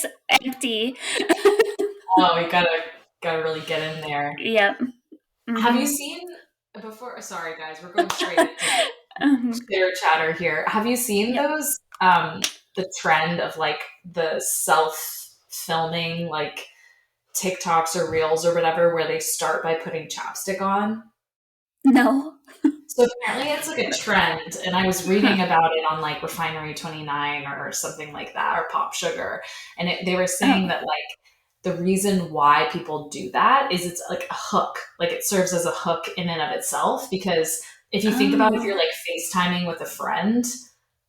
it's empty. Oh, we gotta really get in there. Yep. Have you Mm-hmm. seen before? Sorry, guys, we're going straight into Mm-hmm. chitter chatter here. Have you seen Yep. those the trend of like the self filming like TikToks or reels or whatever where they start by putting chapstick on? No. So apparently it's like a trend, and I was reading Huh. about it on like Refinery 29 or something like that, or Pop Sugar, and they were saying Oh. that like the reason why people do that is it's like a hook, like it serves as a hook in and of itself. Because if you think about if you're Oh. like FaceTiming with a friend,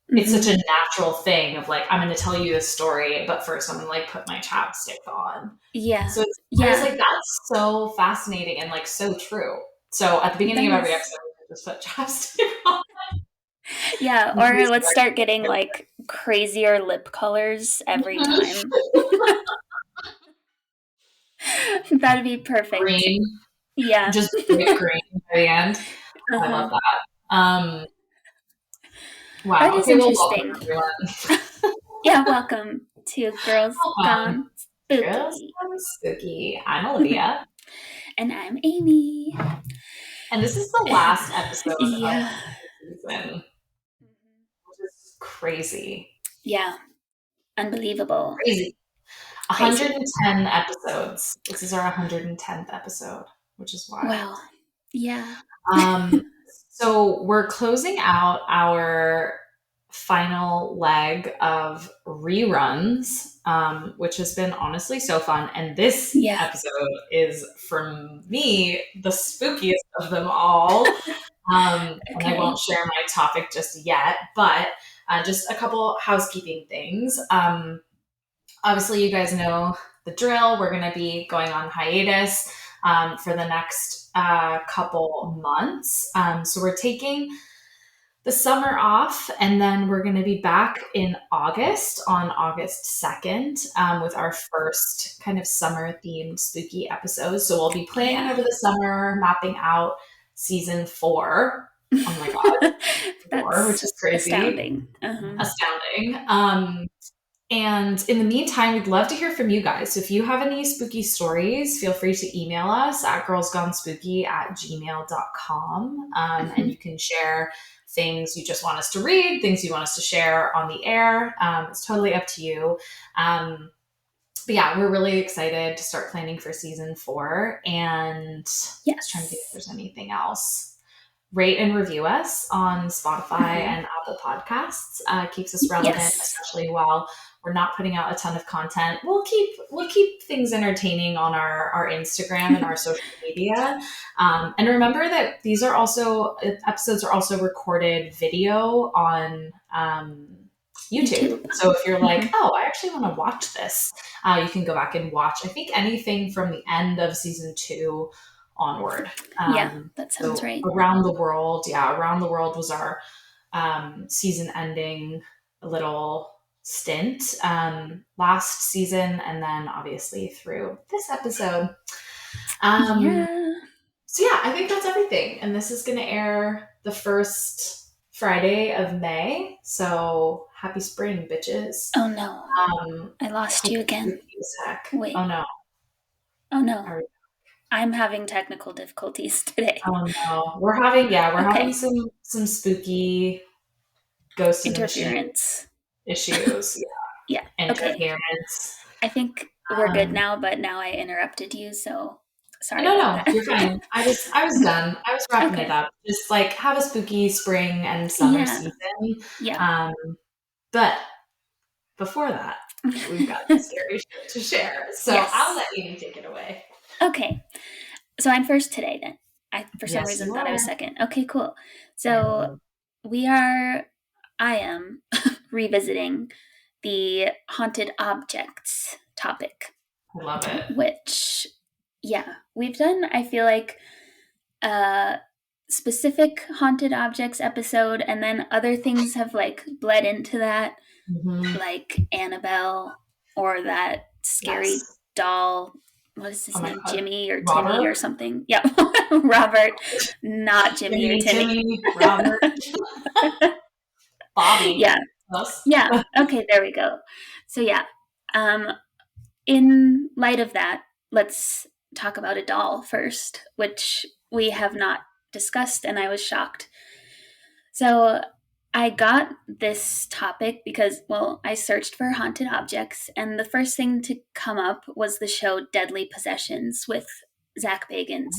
it's such Mm-hmm. a natural thing of like I'm going to tell you this story, but first I'm going to like put my chapstick on. Yeah. So I was Yeah. like, that's so fascinating and like so true. So at the beginning That of every is. episode, we just put chapstick on. Yeah. Or let's start getting like crazier lip colors every time. That'd be perfect. Green, Yeah. just bright green by the end. Oh, I love Uh-huh. that. That Wow. is Okay, well, welcome interesting. everyone. Yeah, welcome to Girls Welcome, Gone girls. Spooky. I'm spooky. I'm Olivia, And I'm Amy. and this is the last episode of Yeah. the season, which is crazy. Yeah. Unbelievable. Crazy. Crazy. 110 episodes. This is our 110th episode, which is wild. Wow. Yeah. Um, so we're closing out our final leg of reruns, which has been honestly so fun. And this Yeah. episode is, for me, the spookiest of them all. And I Okay. won't share my topic just yet, but just a couple housekeeping things. Obviously, you guys know the drill. We're going to be going on hiatus for the next couple months. So we're taking the summer off, and then we're going to be back in August on August 2nd with our first kind of summer themed spooky episode. So we'll be planning Yeah. over the summer, mapping out season 4. Oh my God, 4, which That's is crazy, astounding. Uh-huh. astounding. And in the meantime, we'd love to hear from you guys. So if you have any spooky stories, feel free to email us at girlsgonespooky@gmail.com. And you can share things you just want us to read, things you want us to share on the air. It's totally up to you. But yeah, we're really excited to start planning for season 4. And I was trying to think if Yes. there's anything else. Rate and review us on Spotify and Apple Podcasts. Keeps us relevant, Yes. especially while we're not putting out a ton of content. We'll keep things entertaining on our Instagram and our social media. And remember that these are also episodes are also recorded video on YouTube. YouTube. So if you're like, oh, I actually want to watch this, you can go back and watch. I think anything from the end of season 2 onward. Yeah, that sounds So right. Around the World, yeah, Around the World was our season ending little stint last season, and then obviously through this episode. Yeah. So yeah, I think that's everything. And this is going to air the first Friday of May. So happy spring, bitches. Oh no. I I lost hope you it's again. spooky as heck. Wait. Oh no. Oh no. Are we- I'm having technical difficulties today. Oh no. We're having Okay. some spooky ghost in the machine Interference. issues. Yeah. Yeah. Okay. Interference. I think we're good Um, now, but now I interrupted you, so sorry no, about no, that. you're fine. I was done. I was wrapping it Okay. up. Just like have a spooky spring and summer Yeah. season. Yeah. Um, but before that, we've got the scary shit to share. So Yes. I'll let you take it away. Okay. So I'm first today then. I for some Yes, reason you thought I was are. second. Okay, cool. So I am revisiting the haunted objects topic, I love it. which, yeah, we've done, I feel like, a specific haunted objects episode, and then other things have like bled into that, like Annabelle or that scary Yes. doll. What is his Oh my name? God. Jimmy or Robert? Timmy or something. Yeah. Robert, not Jimmy or Timmy. Robert. Bobby. Yeah. Us. Yeah. Okay, there we go. So yeah, Um, in light of that, let's talk about a doll first, which we have not discussed, and I was shocked. So I got this topic because, well, I searched for haunted objects, and the first thing to come up was the show Deadly Possessions with Zach Bagans.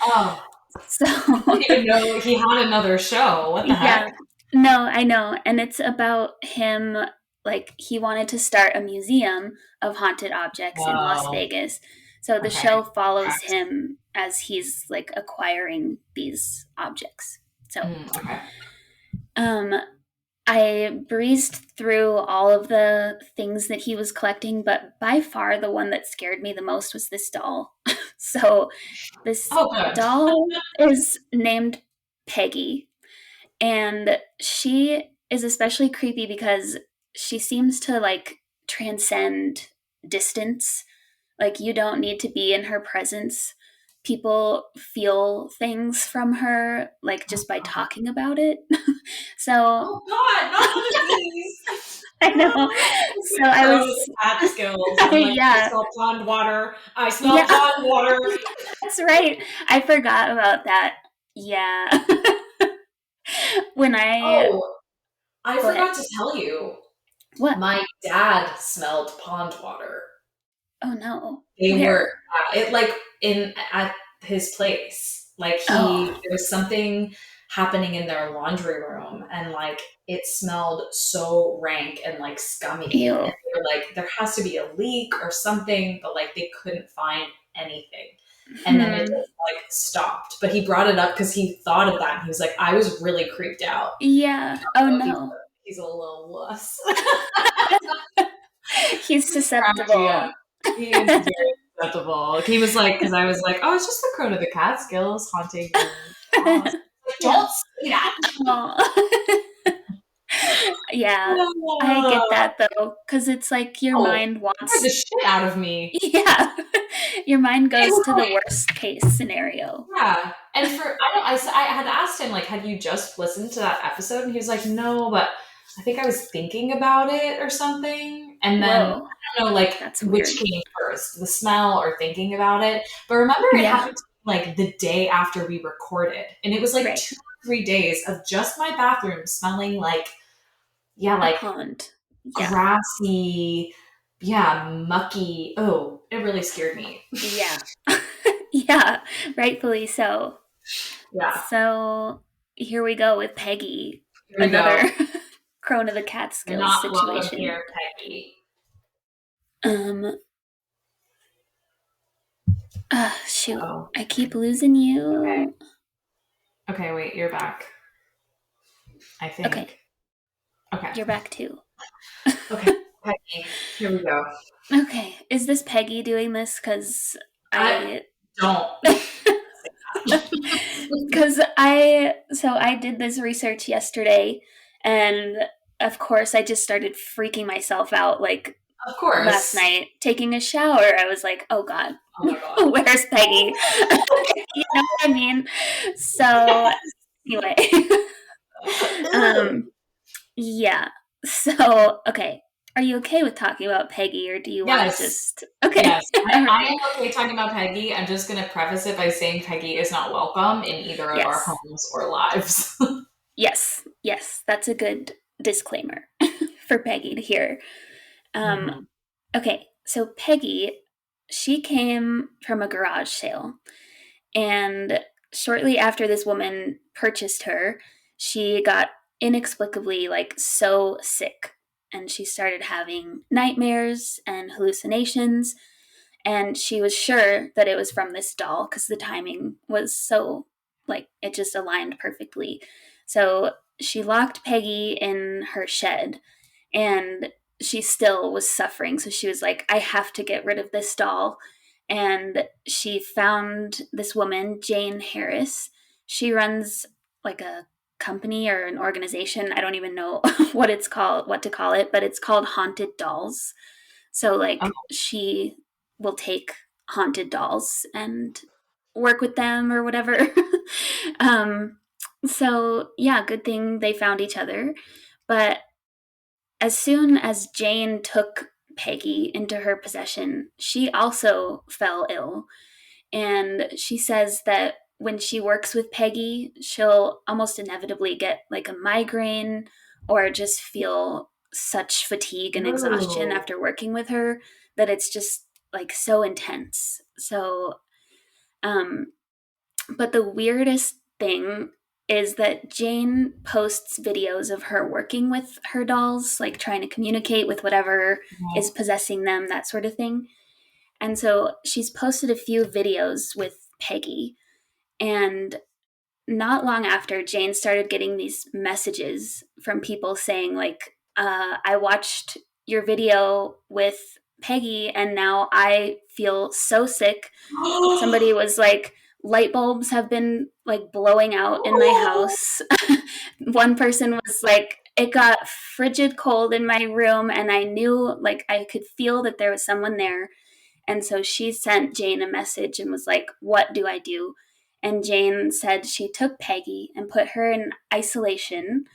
Oh, So, I didn't even know he had another show. What the heck? yeah, no, I know. And it's about him, like, he wanted to start a museum of haunted objects in Las Oh, Vegas. So the okay. show follows him as he's, like, acquiring these objects. So, Okay. um, I breezed through all of the things that he was collecting, but by far the one that scared me the most was this doll. So, this Oh, good. doll is named Peggy, and she is especially creepy because she seems to like transcend distance. Like, you don't need to be in her presence. People feel things from her, like just by talking about it. So Oh God, not one of these. I know. So I Crow with was, cat skills. I'm like, I yeah, smell pond water. I smell yeah, pond water. that's right. I forgot about that. Yeah. When I, Oh, I go ahead. forgot to tell you. What? My dad smelled pond water. Oh no. They were Where? it like in at his place. Like Oh, there was something happening in their laundry room, and like it smelled so rank and like scummy. ew. And they were like, there has to be a leak or something, but like they couldn't find anything. And then it Hmm. just like stopped. But he brought it up because he thought of that, and he was like, I was really creeped out. Yeah. Oh So no. he's a little wuss. He's Cracked me up. susceptible. He is very acceptable. He was like, because I was like, oh, it's just the crow to the Catskills haunting your house. Like, Yeah. don't say that. Oh. Yeah. I get that though, because it's like your Oh, mind scared the wants, shit out of me. yeah, your mind It goes was to the like, worst case scenario. yeah. And for I had asked him like, had you just listened to that episode? And he was like, no, but I think I was thinking about it or something. And then Whoa, I don't know like that's which weird. came first, the smell or thinking about it. But remember, it Yeah, happened to me, like the day after we recorded, and it was like right. 2 or 3 days of just my bathroom smelling like yeah, A like pond. Yeah, grassy, yeah, mucky. Oh, it really scared me. yeah, yeah, rightfully so. Yeah, So here we go with Peggy, here we go. another Crone of the You're Catskills not welcome situation. here, Peggy. Um, shoot, Oh, I keep losing okay. you. Okay, wait, you're back. I Okay, think. Okay. you're back too. Okay. Peggy. Here we go. Okay, is this Peggy doing this? Because I I don't. because I did this research yesterday, and of course I just started freaking myself out. Like Of last course. night, taking a shower, I was like, "Oh God, Oh my god. where's Peggy?" You know what I mean? So anyway, Ew. um, yeah. So okay, are you okay with talking about Peggy, or do you want to Yes. just okay? Yes. All I right. am okay talking about Peggy. I'm just going to preface it by saying Peggy is not welcome in either of our Yes. homes or lives. Yes, yes, that's a good disclaimer for Peggy to hear. Um, Mhm. okay, so Peggy, she came from a garage sale, and shortly after this woman purchased her, she got inexplicably like so sick, and she started having nightmares and hallucinations, and she was sure that it was from this doll because the timing was so like it just aligned perfectly. So she locked Peggy in her shed, and she still was suffering, so she was like, I have to get rid of this doll. And she found this woman, Jane Harris. She runs like a company or an organization, I don't even know what to call it, but it's called Haunted Dolls. So Oh, like she will take haunted dolls and work with them or whatever. um so yeah, good thing they found each other. But as soon as Jane took Peggy into her possession, she also fell ill. And she says that when she works with Peggy, she'll almost inevitably get like a migraine or just feel such fatigue and exhaustion Oh. after working with her that it's just like so intense. So, um, but the weirdest thing is that Jane posts videos of her working with her dolls, like trying to communicate with whatever is possessing them, that sort of thing. And so she's posted a few videos with Peggy. And not long after, Jane started getting these messages from people saying, like, I watched your video with Peggy and now I feel so sick. Somebody was like, light bulbs have been like blowing out in my house. One person was like, it got frigid cold in my room and I knew, like, I could feel that there was someone there. And so she sent Jane a message and was like, what do I do? And Jane said she took Peggy and put her in isolation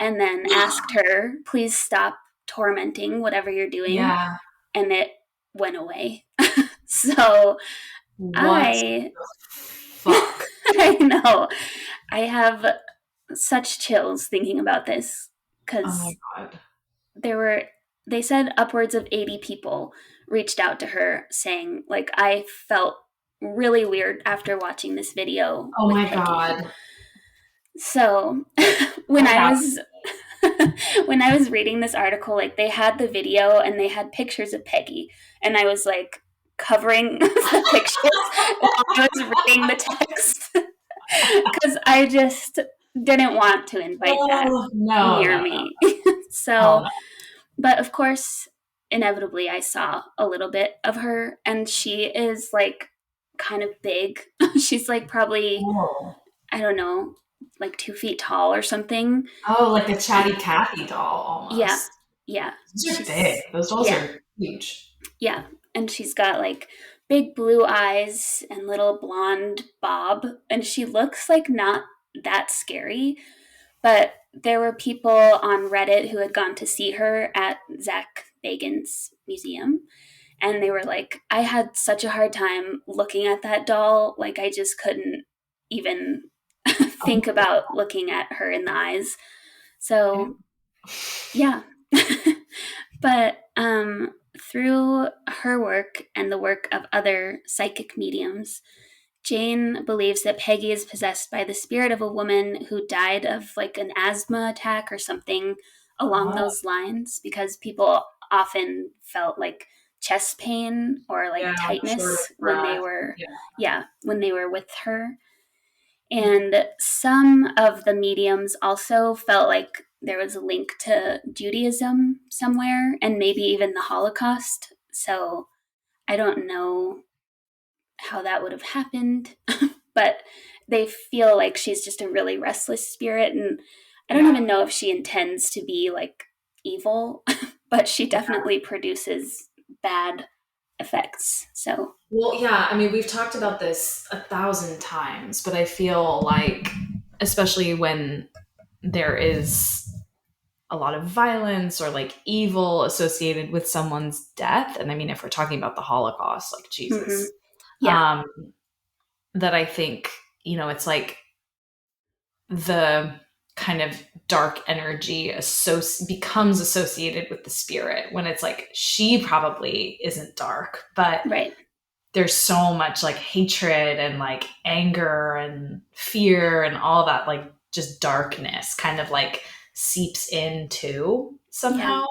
and then asked her, please stop tormenting whatever you're doing. Yeah. And it went away. So What I, the fuck? I know, I have such chills thinking about this Oh my because God. they said upwards of 80 people reached out to her saying, like, I felt really weird after watching this video Oh with my Peggy. God. So when Oh, I that was when I was reading this article, like they had the video and they had pictures of Peggy, and I was like covering the pictures while I was reading the text because I just didn't want to invite that Oh, no, near no, no. me. Hell So, no. but of course, inevitably, I saw a little bit of her, and she is like kind of big. She's like probably, Oh. I don't know, like 2 feet tall or something. Oh, like a chatty Cathy doll Yeah, almost. yeah. Those are big. Those dolls Yeah, are huge. yeah. And she's got like big blue eyes and little blonde bob, and she looks like not that scary. But there were people on Reddit who had gone to see her at Zach Bagans' museum. And they were like, I had such a hard time looking at that doll. Like, I just couldn't even think Oh, about looking at her in the eyes. So, ew. yeah. But through her work and the work of other psychic mediums, Jane believes that Peggy is possessed by the spirit of a woman who died of like an asthma attack or something along Oh, those lines because people often felt like chest pain or like yeah, short of tightness when they breath. were Yeah. when they were with her. And some of the mediums also felt like there was a link to Judaism somewhere and maybe even the Holocaust. So I don't know how that would have happened, but they feel like she's just a really restless spirit. And I don't Yeah. even know if she intends to be like evil, but she definitely produces bad effects. So, Well, yeah, I mean, we've talked about this 1,000 times, but I feel like, especially when there is a lot of violence or like evil associated with someone's death, and I mean, if we're talking about the Holocaust, like mm-hmm. Jesus, Yeah, um, that I think, it's like the kind of dark energy becomes associated with the spirit when it's like she probably isn't dark, but right. there's so much like hatred and like anger and fear and all that like just darkness kind of like seeps in too Yeah. somehow.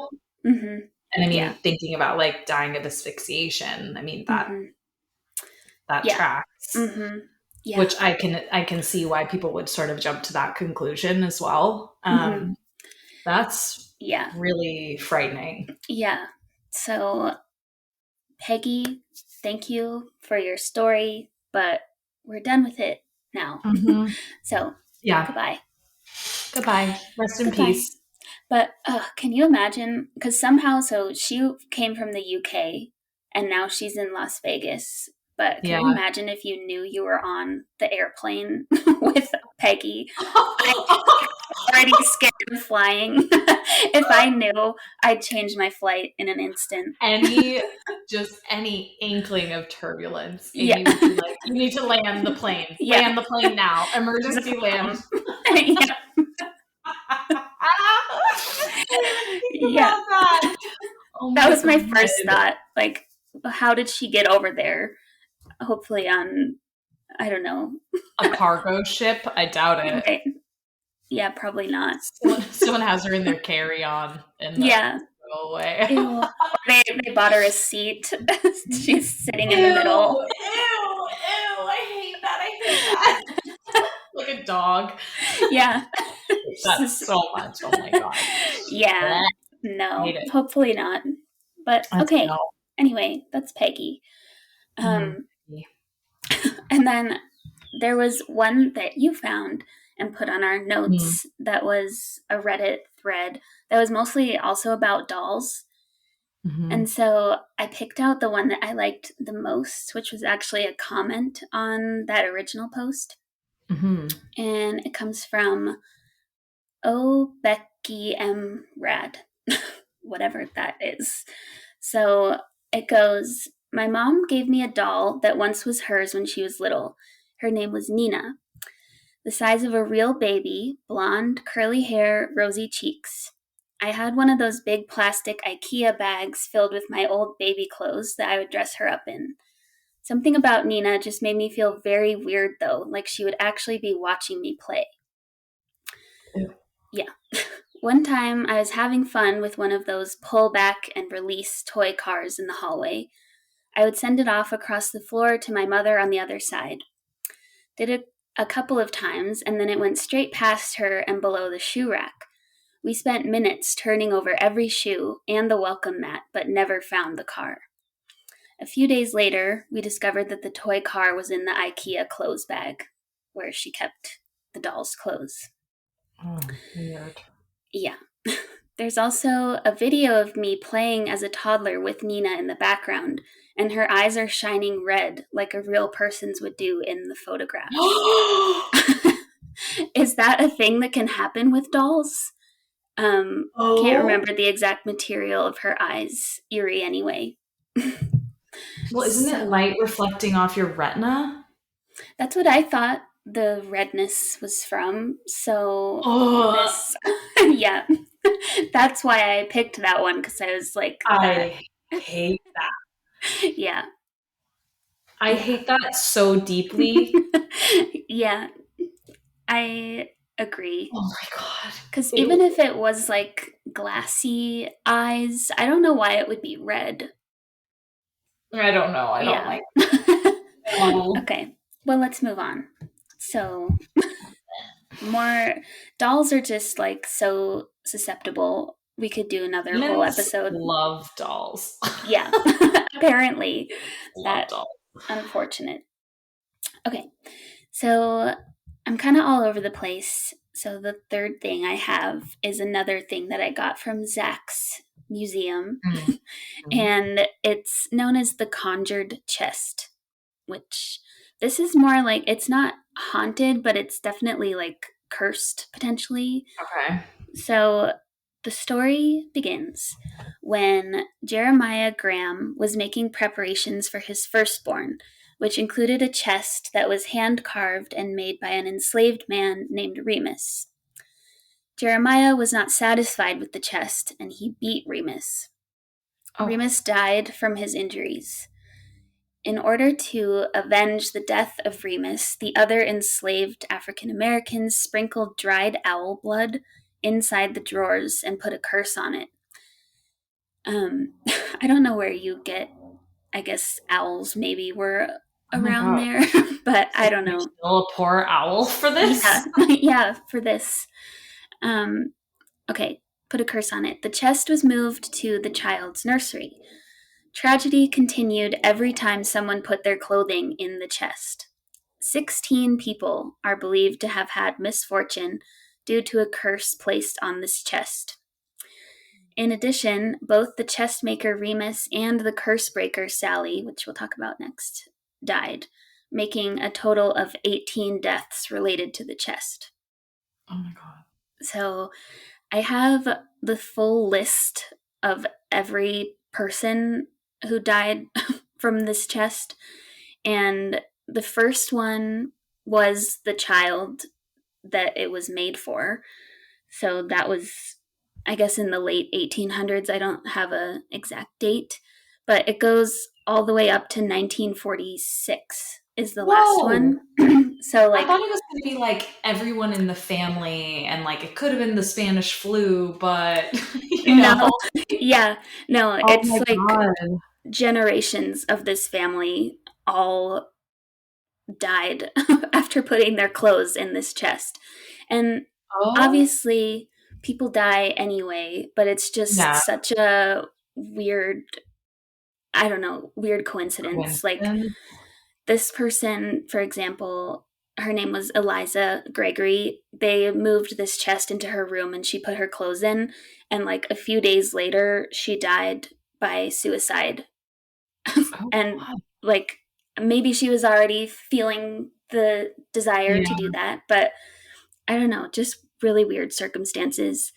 Mm-hmm. And I Yeah. mean, thinking about like dying of asphyxiation, I mean Mm-hmm. that Yeah. tracks, Mm-hmm. Yeah. which I can see why people would sort of jump to that conclusion as well. Mm-hmm. That's Yeah. really frightening. Yeah. So, Peggy, thank you for your story, but we're done with it now. Hmm. So, Yeah. goodbye. Goodbye. Rest in Goodbye. peace. But can you imagine? Because somehow, so she came from the UK and now she's in Las Vegas, But can Yeah. you imagine if you knew you were on the airplane with Peggy? I'd already scared of flying. If I knew, I'd change my flight in an instant. Any inkling of turbulence, and Yeah. you would be like, you need to land the plane. Yeah. Land the plane now. There's a Emergency land. yeah. I didn't think Yeah. about that. Oh That my was my god. first thought. Like, how did she get over there? Hopefully on, I don't know. A cargo ship? I doubt it. Right. Yeah, probably not. Someone has her in their carry-on and Yeah. go away. Ew. Or they bought her a seat. She's sitting in the Ew, middle. I hate that. I hate that. Like a dog. Yeah. That's so much. Oh my god. Yeah. Blech. No. Hate it. Hopefully not. But That's okay. no. Anyway, that's Peggy. Mhm. And then there was one that you found and put on our notes that was a Reddit thread that was mostly also about dolls. And so I picked out the one that I liked the most, which was actually a comment on that original post. And it comes from Oh Becky M. Rad, whatever that is. So it goes, my mom gave me a doll that once was hers when she was little. Her name was Nina. The size of a real baby, blonde, curly hair, rosy cheeks. I had one of those big plastic IKEA bags filled with my old baby clothes that I would dress her up in. Something about Nina just made me feel very weird, though, like she would actually be watching me play. Ew. Yeah. One time I was having fun with one of those pull back and release toy cars in the hallway. I would send it off across the floor to my mother on the other side. Did it a couple of times, and then it went straight past her and below the shoe rack. We spent minutes turning over every shoe and the welcome mat, but never found the car. A few days later, we discovered that the toy car was in the IKEA clothes bag, where she kept the doll's clothes. Oh, weird. Yeah. There's also a video of me playing as a toddler with Nina in the background, and her eyes are shining red like a real person's would do in the photographs. Is that a thing that can happen with dolls? Can't remember the exact material of her eyes. Eerie anyway. Well, isn't it light reflecting off your retina? That's what I thought the redness was from. So this, yeah, that's why I picked that one, because I was like, I hate that. Yeah. I hate that so deeply. Yeah, I agree. Oh my god. Because even if it was like glassy eyes, I don't know why it would be red. I don't know. I don't like Okay, well, let's move on. So, more dolls are just like so susceptible. We could do another whole episode. Love dolls. Yeah, apparently. Love dolls. Unfortunate. Okay, so I'm kind of all over the place. So the third thing I have is another thing that I got from Zach's museum. And it's known as the Conjured Chest, which this is more like, it's not haunted, but it's definitely like cursed potentially. Okay. So the story begins when Jeremiah Graham was making preparations for his firstborn, which included a chest that was hand-carved and made by an enslaved man named Remus. Jeremiah was not satisfied with the chest, and he beat Remus. Remus died from his injuries. In order to avenge the death of Remus, the other enslaved African Americans sprinkled dried owl blood inside the drawers and put a curse on it. I don't know where you get, I guess owls maybe were around there, but I don't know. Kill a poor owl for this? Yeah, for this. Okay, put a curse on it. The chest was moved to the child's nursery. Tragedy continued every time someone put their clothing in the chest. 16 people are believed to have had misfortune due to a curse placed on this chest. In addition, both the chest maker Remus and the curse breaker Sally, which we'll talk about next, died, making a total of 18 deaths related to the chest. Oh my God. So I have the full list of every person who died from this chest. And the first one was the child that it was made for. So that was, I guess, in the late 1800s. I don't have an exact date, but it goes all the way up to 1946 is the last Whoa. one. So, I like, thought it was going to be like everyone in the family and like it could have been the Spanish flu, but you no, know. yeah, no, Oh it's my like God. generations of this family all died after putting their clothes in this chest. And Oh, obviously, people die anyway, but it's just yeah. such a weird, I don't know, weird coincidence. Like, Coincidence. this person, for example, her name was Eliza Gregory. They moved this chest into her room and she put her clothes in. And like a few days later, she died by suicide. Oh, And God. like maybe she was already feeling the desire to Yeah, do that, but I don't know, just really weird circumstances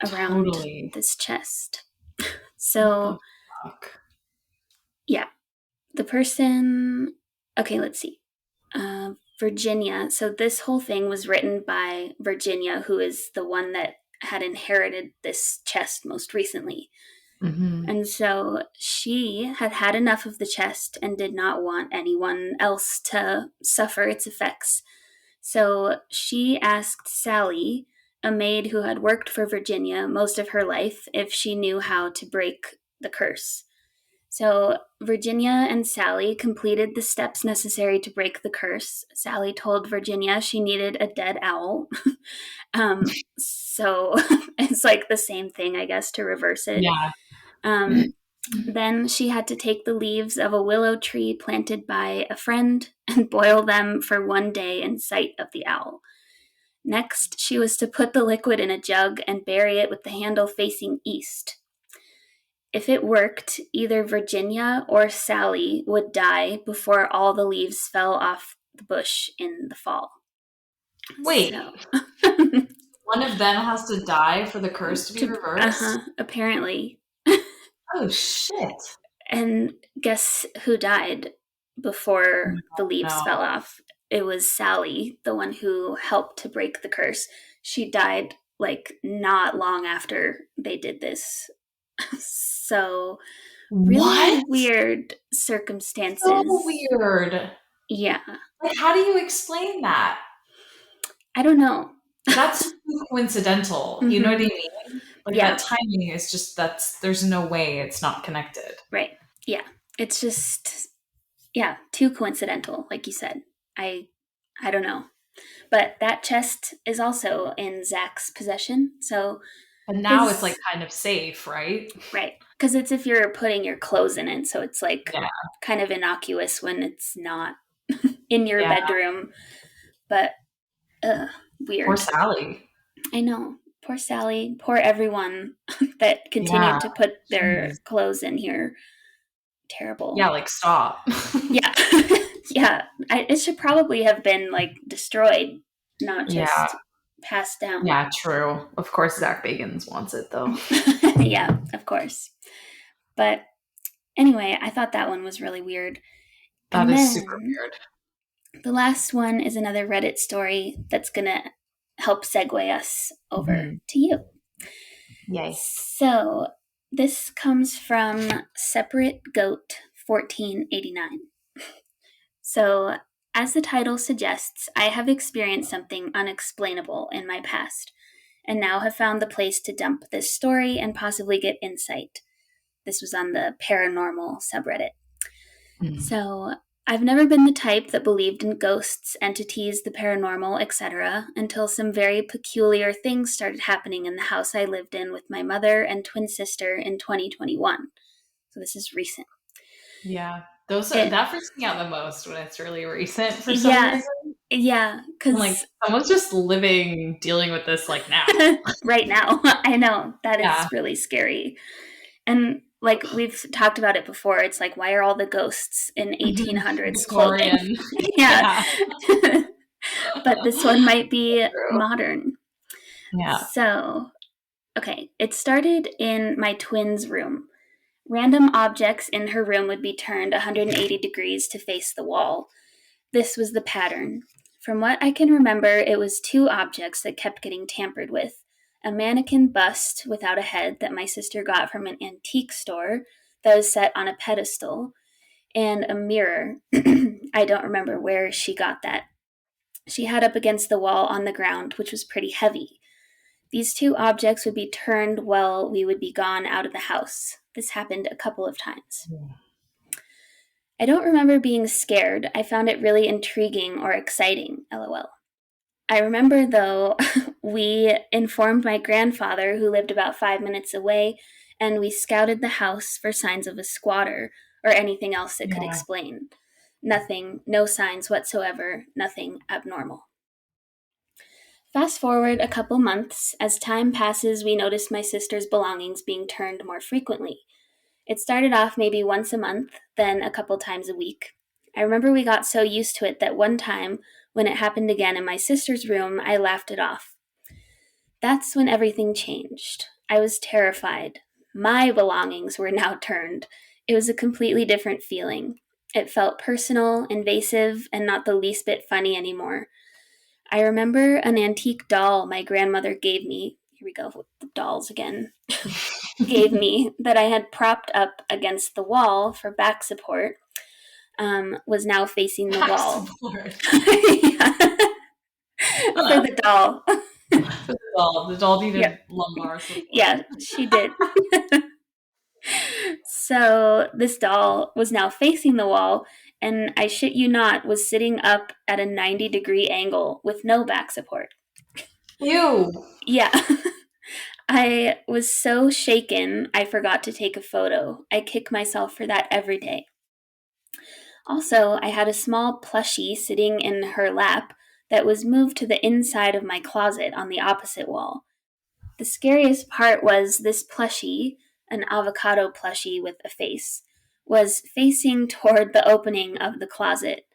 around totally. this chest. What the So, fuck? yeah, the person, okay, let's see. Virginia. So, this whole thing was written by Virginia, who is the one that had inherited this chest most recently. Mm-hmm. And so she had had enough of the chest and did not want anyone else to suffer its effects. So she asked Sally, a maid who had worked for Virginia most of her life, if she knew how to break the curse. So Virginia and Sally completed the steps necessary to break the curse. Sally told Virginia she needed a dead owl. So it's like the same thing, I guess, to reverse it. Yeah. Um, then she had to take the leaves of a willow tree planted by a friend and boil them for 1 day in sight of the owl. Next, she was to put the liquid in a jug and bury it with the handle facing east. If it worked, either Virginia or Sally would die before all the leaves fell off the bush in the fall. Wait, So, one of them has to die for the curse to be reversed? apparently. Oh shit. And guess who died Oh before my the God, leaves fell no. off? It was Sally, the one who helped to break the curse. She died like not long after they did this. So, really What? weird So circumstances. weird. Yeah, Like, how do you explain that? I don't know. That's too coincidental. You know what I Mm-hmm. mean? Like that Yeah, timing is just there's no way it's not connected. right. Yeah, it's just, yeah, too coincidental, like you said. I, I don't know. But that chest is also in Zach's possession. So But now it's like his, kind of safe, right? right. Because it's if you're putting your clothes in it. So it's like Yeah. kind of innocuous when it's not in your Yeah. bedroom. But Poor weird. Sally. I know. Poor Sally. Poor everyone that Yeah. continued to put their Jeez. clothes in here. Yeah, Terrible. like stop. Yeah. Yeah. It should probably have been like destroyed, not Yeah. just passed down. Yeah, true. Of course Zach Bagans wants it though. Yeah, of course. But anyway, I thought that one was really weird. That And is super then weird. the last one is another Reddit story that's going to help segue us over Hmm. to you. Yay. So this comes from Separate Goat 1489. So, as the title suggests, I have experienced something unexplainable in my past, and now have found the place to dump this story and possibly get insight. This was on the paranormal subreddit. Hmm. So, I've never been the type that believed in ghosts, entities, the paranormal, etc., until some very peculiar things started happening in the house I lived in with my mother and twin sister in 2021. So, this is recent. Yeah. It, That freaks me out the most when it's really recent for some yeah, reason. yeah, I'm like, because someone's just living, dealing with this like now. right now, I know that Yeah. is really scary. And like we've talked about it before. It's like, why are all the ghosts in 1800s clothing? Victorian. Yeah. Yeah. But this one might be True. modern. Yeah. So, okay, it started in my twin's room. Random objects in her room would be turned 180 degrees to face the wall. This was the pattern. From what I can remember, it was two objects that kept getting tampered with: a mannequin bust without a head that my sister got from an antique store that was set on a pedestal, and a mirror. I don't remember where she got that. She had up against the wall on the ground, which was pretty heavy. These two objects would be turned while we would be gone out of the house. This happened a couple of times. I don't remember being scared. I found it really intriguing or exciting, lol. I remember, though, we informed my grandfather, who lived about 5 minutes away, and we scouted the house for signs of a squatter or anything else that could Yeah. explain. Nothing, no signs whatsoever, nothing abnormal. Fast forward a couple months. As time passes, we notice my sister's belongings being turned more frequently. It started off maybe once a month, then a couple times a week. I remember we got so used to it that one time, when it happened again in my sister's room, I laughed it off. That's when everything changed. I was terrified. My belongings were now turned. It was a completely different feeling. It felt personal, invasive, and not the least bit funny anymore. I remember an antique doll my grandmother gave me. Here we go with the dolls again. Gave me that I had propped up against the wall for back support, was now facing the Back wall. support. For the doll. The doll needed Yeah. lumbar support. Yeah, she did. So this doll was now facing the wall, and I shit you not, was sitting up at a 90-degree angle with no back support. Ew. Yeah. I was so shaken, I forgot to take a photo. I kick myself for that every day. Also, I had a small plushie sitting in her lap that was moved to the inside of my closet on the opposite wall. The scariest part was this plushie, an avocado plushie with a face, was facing toward the opening of the closet.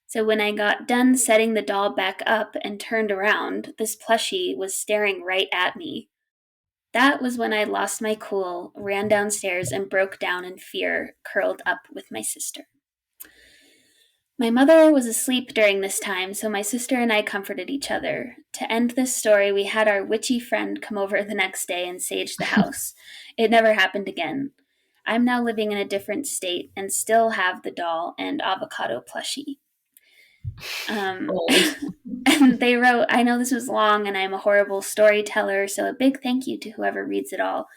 So when I got done setting the doll back up and turned around, this plushie was staring right at me. That was when I lost my cool, ran downstairs, and broke down in fear, curled up with my sister. My mother was asleep during this time, so my sister and I comforted each other. To end this story, we had our witchy friend come over the next day and sage the house. It never happened again. I'm now living in a different state and still have the doll and avocado plushie. And they wrote, I know this was long and I'm a horrible storyteller, so a big thank you to whoever reads it all.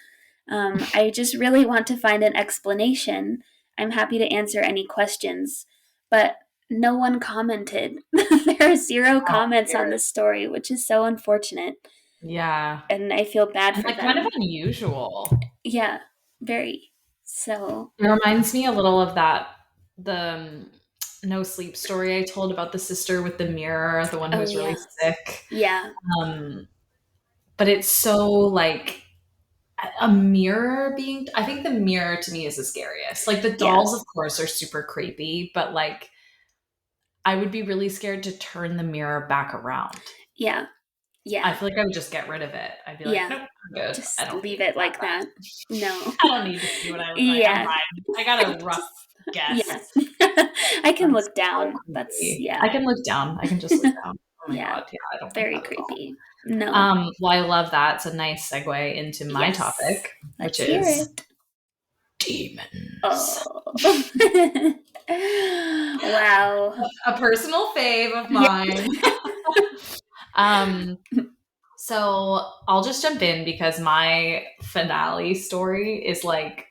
I just really want to find an explanation. I'm happy to answer any questions, but no one commented. There are zero comments on this story, which is so unfortunate. Yeah. And I feel bad And for like them. kind of unusual. Yeah, very. So it reminds me a little of the no sleep story I told about the sister with the mirror, the one who was really sick. Yeah. But it's so like a mirror being, I think the mirror to me is the scariest. Like the dolls, of course, are super creepy, but like I would be really scared to turn the mirror back around. Yeah. Yeah. I feel like I would just get rid of it. I'd be like, nope, I'm good. Just I don't leave need it like that. No. I don't need to see what I look like. I'm fine. I got a rough guess. Yes. I can look down. So That's, I can look down. I can just look down. Oh my Yeah. god, yeah, I don't Very like that at all. creepy. No. Well, I love that. It's a nice segue into my topic, Let's which hear is it. demons. Oh. Wow. A personal fave of Yeah. mine. So I'll just jump in because my finale story is like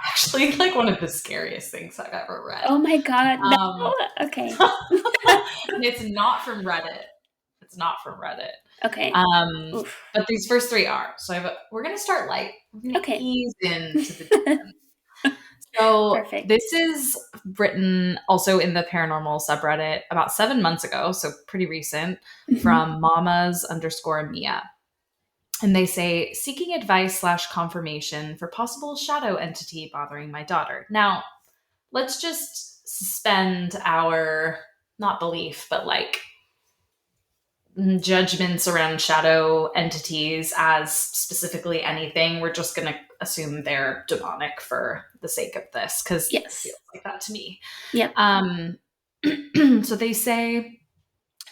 actually like one of the scariest things I've ever read. Oh my god. No. Okay. And it's not from Reddit. It's not from Reddit. Okay. But these first three are. So we're gonna start light. We're gonna ease into the demons. So Perfect. This is written also in the paranormal subreddit about 7 months ago, so pretty recent, from mamas_Mia. And they say, seeking advice slash confirmation for possible shadow entity bothering my daughter. Now, let's just suspend our, not belief, but like judgments around shadow entities as specifically anything. We're just going to assume they're demonic for the sake of this, because it Yes. feels like that to me. Yep. So they say,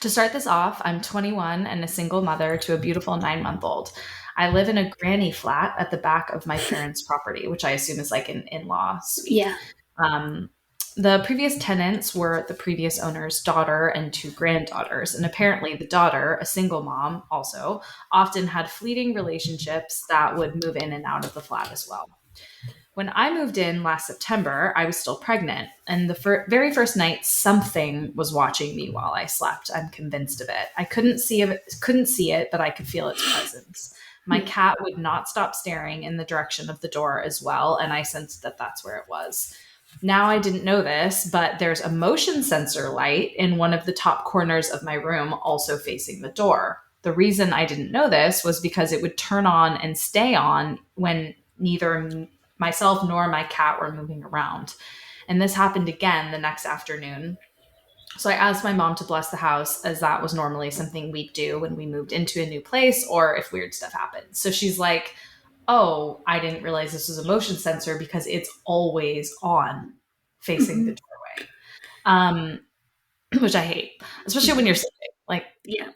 to start this off, I'm 21 and a single mother to a beautiful 9-month-old. I live in a granny flat at the back of my parents' property, which I assume is like an in-law suite. Yeah. Um, the previous tenants were the previous owner's daughter and 2 granddaughters, and apparently the daughter, a single mom also, often had fleeting relationships that would move in and out of the flat as well. When I moved in last September, I was still pregnant, and the very first night, something was watching me while I slept. I'm convinced of it. I couldn't see it, but I could feel its presence. My Hmm. cat would not stop staring in the direction of the door as well, and I sensed that that's where it was. Now I didn't know this, but there's a motion sensor light in one of the top corners of my room, also facing the door. The reason I didn't know this was because it would turn on and stay on when neither myself nor my cat were moving around. And this happened again the next afternoon. So I asked my mom to bless the house, as that was normally something we'd do when we moved into a new place or if weird stuff happened. So she's like, oh, I didn't realize this was a motion sensor because it's always on facing the Hmm. doorway. Um, which I hate, especially when you're sleeping. Like, Yeah.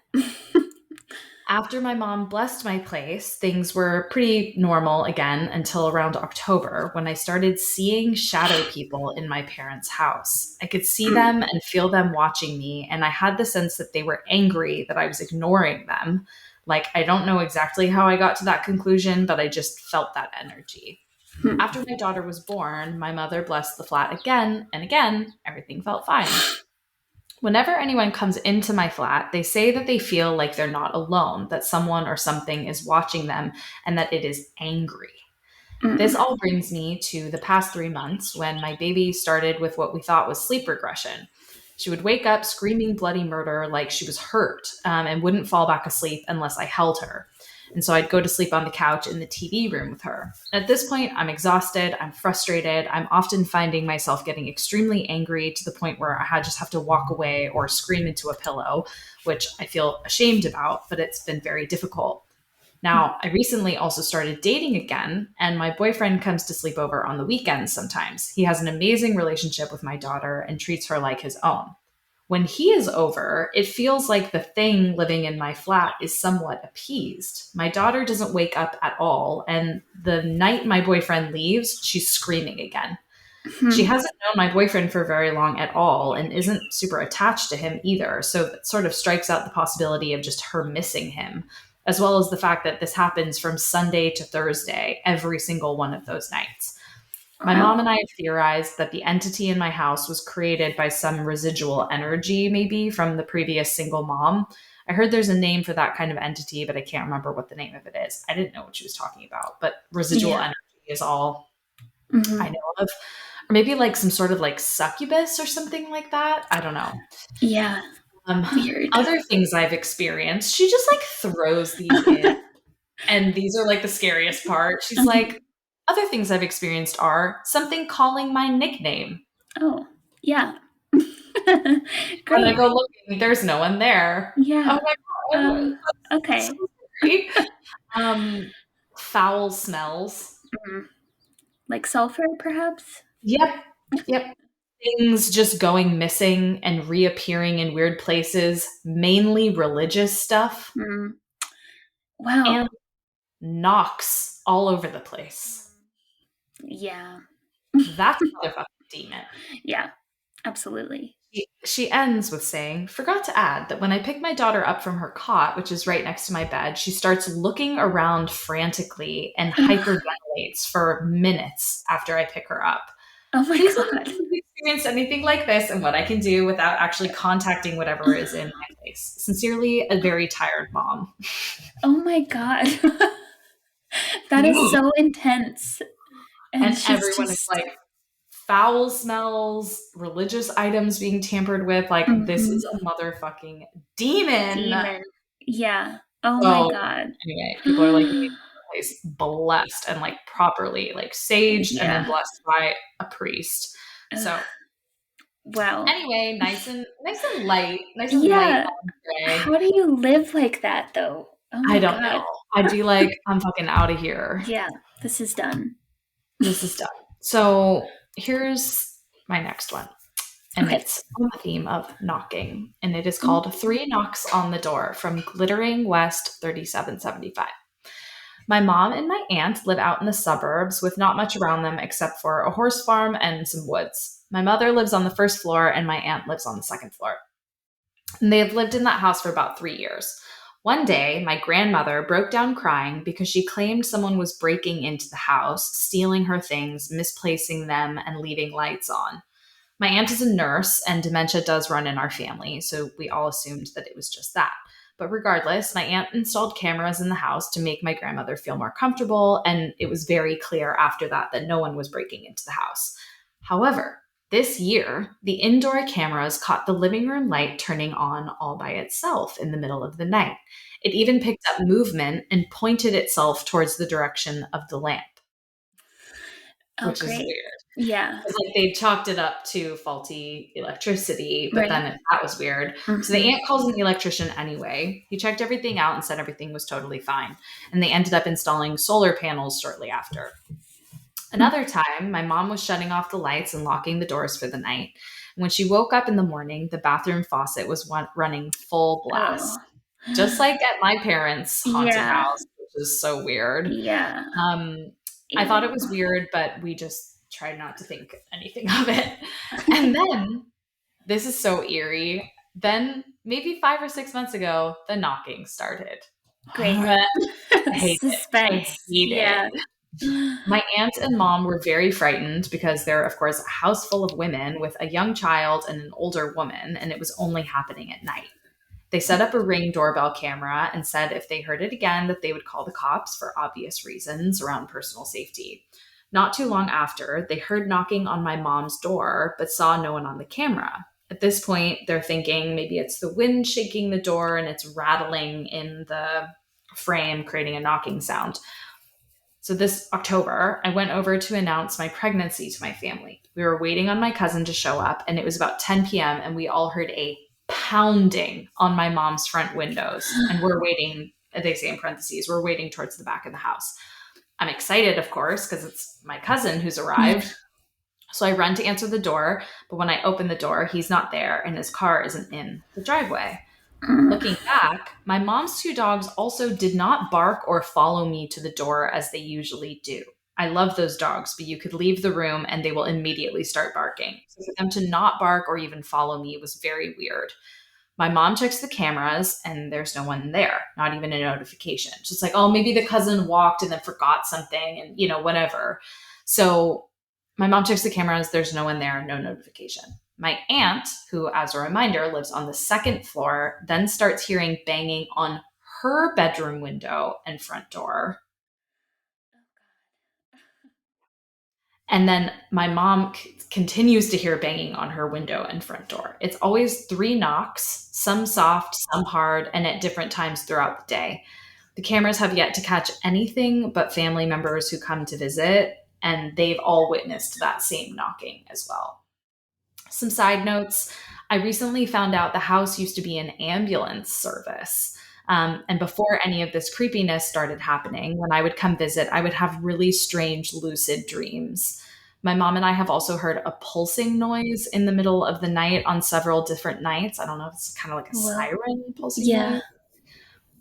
after my mom blessed my place, things were pretty normal again until around October, when I started seeing shadow people in my parents' house. I could see them and feel them watching me, and I had the sense that they were angry that I was ignoring them. Like, I don't know exactly how I got to that conclusion, but I just felt that energy. Hmm. After my daughter was born, my mother blessed the flat again, and again, everything felt fine. Whenever anyone comes into my flat, they say that they feel like they're not alone, that someone or something is watching them, and that it is angry. This Mm. all brings me to the past 3 months, when my baby started with what we thought was sleep regression. She would wake up screaming bloody murder like she was hurt, and wouldn't fall back asleep unless I held her. And so I'd go to sleep on the couch in the TV room with her. At this point, I'm exhausted, I'm frustrated, I'm often finding myself getting extremely angry to the point where just have to walk away or scream into a pillow, which I feel ashamed about, but it's been very difficult. Now, I recently also started dating again, and my boyfriend comes to sleep over on the weekends sometimes. He has an amazing relationship with my daughter and treats her like his own. When he is over, it feels like the thing living in my flat is somewhat appeased. My daughter doesn't wake up at all, and the night my boyfriend leaves, she's screaming again. She Hmm. hasn't known my boyfriend for very long at all and isn't super attached to him either. So it sort of strikes out the possibility of just her missing him, as well as the fact that this happens from Sunday to Thursday, every single one of those nights. My Wow. mom and I have theorized that the entity in my house was created by some residual energy, maybe from the previous single mom. I heard there's a name for that kind of entity, but I can't remember what the name of it is. I didn't know what she was talking about, but residual Yeah. energy is all I Hmm. know of. Or maybe like some sort of like succubus or something like that. I don't know. Yeah. Um, Weird. Other things I've experienced, she just like throws these in. And these are like the scariest part. She's Mhm. like, other things I've experienced are something calling my nickname. Oh, yeah. When I Great. go looking, there's no one there. Oh Yeah. my God, Uh, that's okay. so scary. Um, Foul smells. Mm. Like sulfur, perhaps? Yep, yep. Things just going missing and reappearing in weird places, mainly religious stuff, Mm. Wow. and knocks all over the place. Yeah. That's a motherfucking demon. Yeah, absolutely. She ends with saying, forgot to add that when I pick my daughter up from her cot, which is right next to my bed, she starts looking around frantically and Ugh. hyperventilates for minutes after I pick her up. Oh my Please let me know god. if you've experienced anything like this and what I can do without actually contacting whatever is in my place. Sincerely, a very tired mom. Oh my god. That is so intense. And And she's everyone is just like, foul smells, religious items being tampered with. Like, this mhm. is a motherfucking demon. Demon. Yeah. Oh my So God. anyway, people are like, "You need the place blessed and like properly like saged and then Yeah. blessed by a priest." Ugh. So Wow. anyway, nice and light Yeah. Andre. How do you live like that though? Oh I my don't know. God. I'd be like, "I'm fucking out of here. Yeah, this is done. This is done." So here's my next one. And Okay. it's on the theme of knocking. And it is Ooh. called Three Knocks on the Door from Glittering West 3775. My mom and my aunt live out in the suburbs with not much around them except for a horse farm and some woods. My mother lives on the first floor and my aunt lives on the second floor. And they have lived in that house for about 3 years. One day, my grandmother broke down crying because she claimed someone was breaking into the house, stealing her things, misplacing them, and leaving lights on. My aunt is a nurse, and dementia does run in our family, so we all assumed that it was just that. But regardless, my aunt installed cameras in the house to make my grandmother feel more comfortable, and it was very clear after that that no one was breaking into the house. However, this year, the indoor cameras caught the living room light turning on all by itself in the middle of the night. It even picked up movement and pointed itself towards the direction of the lamp, Oh, which is great. weird. Yeah. Because like they chalked it up to faulty electricity, but Right. then that was weird. So the Hmm. aunt calls in the electrician anyway. He checked everything out and said everything was totally fine. And they ended up installing solar panels shortly after. Another time, my mom was shutting off the lights and locking the doors for the night. And when she woke up in the morning, the bathroom faucet was running full blast, Oh. just like at my parents' haunted Yeah. house, which is so weird. Yeah. Um, I thought it Ew. was weird, but we just tried not to think anything of it. And then, this is so eerie. Then, maybe 5 or 6 months ago, the knocking started. Great. I hate it. I Suspense. hate it. Yeah. My aunt and mom were very frightened because they're, of course, a house full of women with a young child and an older woman, and it was only happening at night. They set up a Ring doorbell camera and said if they heard it again that they would call the cops for obvious reasons around personal safety. Not too long after, they heard knocking on my mom's door but saw no one on the camera. At this point, they're thinking maybe it's the wind shaking the door and it's rattling in the frame, creating a knocking sound. So this October, I went over to announce my pregnancy to my family. We were waiting on my cousin to show up, and it was about 10 p.m., and we all heard a pounding on my mom's front windows. And we're waiting, they say in parentheses, we're waiting towards the back of the house. I'm excited, of course, because it's my cousin who's Yeah. arrived. So I run to answer the door, but when I open the door, he's not there, and his car isn't in the driveway. Looking back, my mom's two dogs also did not bark or follow me to the door as they usually do. I love those dogs, but you could leave the room and they will immediately start barking. So for them to not bark or even follow me was very weird. My mom checks the cameras and there's no one there, not even a notification. Just like, oh, maybe the cousin walked and then forgot something and, whatever. So my mom checks the cameras, there's no one there, no notification. My aunt, who, as a reminder, lives on the second floor, then starts hearing banging on her bedroom window and front door. And then my mom continues to hear banging on her window and front door. It's always three knocks, some soft, some hard, and at different times throughout the day. The cameras have yet to catch anything but family members who come to visit, and they've all witnessed that same knocking as well. Some side notes. I recently found out the house used to be an ambulance service. And before any of this creepiness started happening, when I would come visit, I would have really strange lucid dreams. My mom and I have also heard a pulsing noise in the middle of the night on several different nights. I don't know if it's kind of like a Well, siren pulsing yeah. noise.